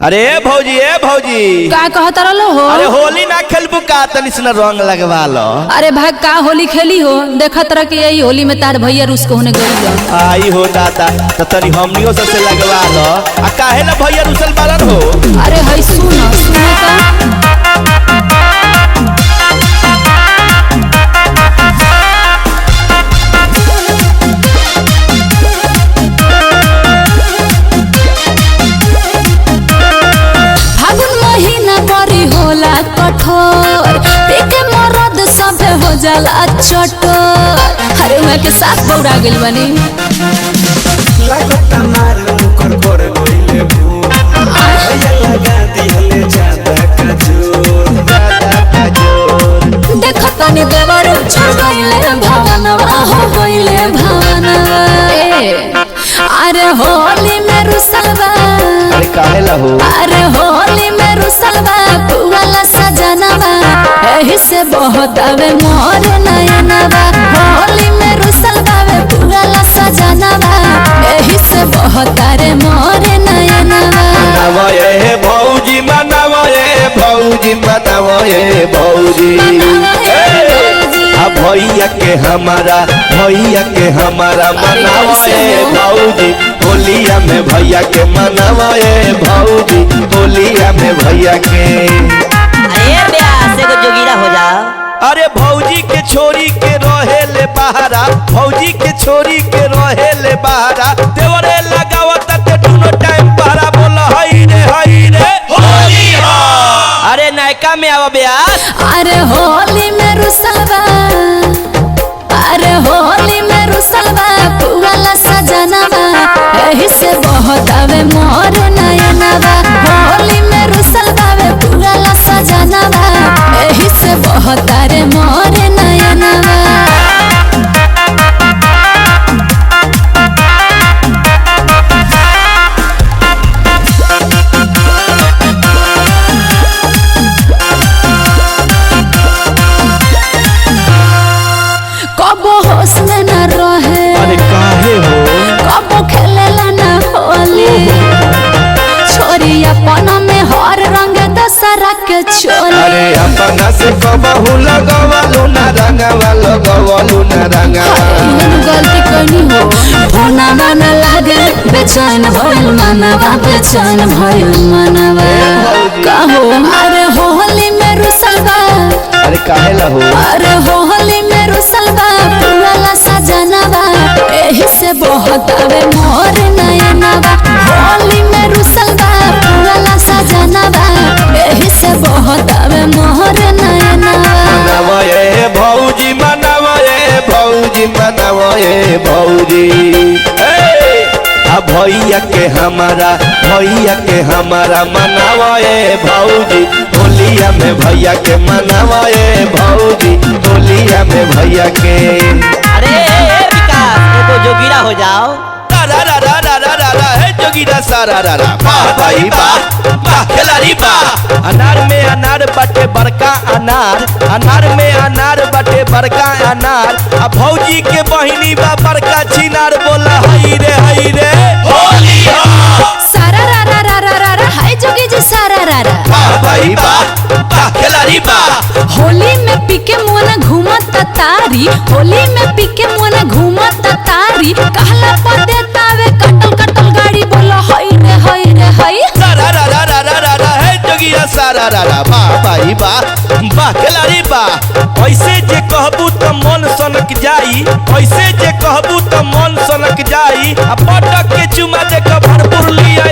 अरे भौजी ए भौजी का कहत रहो हो? अरे होली ना खेलबू का तनी से रंग लगवा लो। अरे भाई का होली खेली हो? देखत रह कि यही होली में तार भैया रूस को होने गई। आई हो दादा तो तनी हमनियो से लगवा लो। आ काहे ना भैया रूसल बारन हो? अरे हई सुनो सुनो का कठोर देखे मरद सब हो जाला चटोर। अरे मैं के साथ बौरा गेल बनी लागत मार मुकर पर गइले भू भैया लगा दिहले ज्यादा कजोर देखत नि देवर छोड़ गइले भावनवा हो गइले भावनवा। अरे होली में रुसलवा अरे काहे ला हो? अरे होली में रुसलवा पुवाला सजनवा एही से बहुत आवे मोर नयनवा। होली में रुसलवा पुवाला सजनवा एही से बहुत आरे मोर नयनवा। मनावे भौजी मनावे भौजी मनावे भौजी भैया के हमारा मनावे भौजी होलिया में भैया के मनावे भौजी होलिया में भैया के। अरे ब्याह से को जोगीरा हो जाओ। अरे भौजी के छोरी के रहे ले बहारा भौजी के छोरी के रहे ले बहारा देवरे लगावत ते दोनों टाइम पहरा बोल हई रे होली हो। अरे नायका में आवा ब्याह। अरे होली में रुसलवा अरे होली में रुसलवा पुवाला सजनवा एही से बहुत आवे मोर नयनवा। होली में रुसलवा पुवाला सजनवा एही से बहुत आरे मोर नयनवा। कबो होश में न रहे अरे काहे हो? कबो खेलेला न होली छोरी अपन में हर रंग दशहरा के चोली। अरे अपना से कबहू लगवलू ना रंगवा लगवलू ना रंगवा। गलती कनी हो होना मन लागे बेचैन भइल मनवा बेचैन भइल मनवा। कहो अरे होली में रुसलवा अरे काहे ला हो? अरे होली में रुसलवा पुवाला सजनवा एही से बहुत आवे मोर नयनवा। होली में रुसलवा पुवाला सजनवा एही से बहुत आवे मोर नयनवा। मनावे भौजी मनावे भौजी मनावे भौजी भैया के हमारा मनावे भौजी होलिया में भैया के मनावे भौजी होलिया में भैया के। अरे विकास ये को जोगीरा हो जाओ। जोगीरा सारा रा वाह भाई वाह खिलाड़ी वाह। अनार में अनार बटे बड़का अनार में अनार बटे बड़का अनार। आ भौजी के बहिनी बा बड़का छिनार बोला हई रे होली हो। सारा रा रा रा रा रा रा हाय जोगी जी सारा रा रा वाह भाई वाह खिलाड़ी वाह। होली में पीके मोना घूमत तारी होली में पीके मोना घूमत तारी कहला पर देतावे कटल कटल गाड़ी बोला हई रे हई सारा रा रा रा रा रा है जोगीरा सारा रा रा वाह भाई वाह खिलाड़ी वाह। ऐसे जे कहबू तो मन सनक जाई ऐसे जे कहबू तो मन सनक जाई। आ पटक के चुमा दे के भरपूर लिया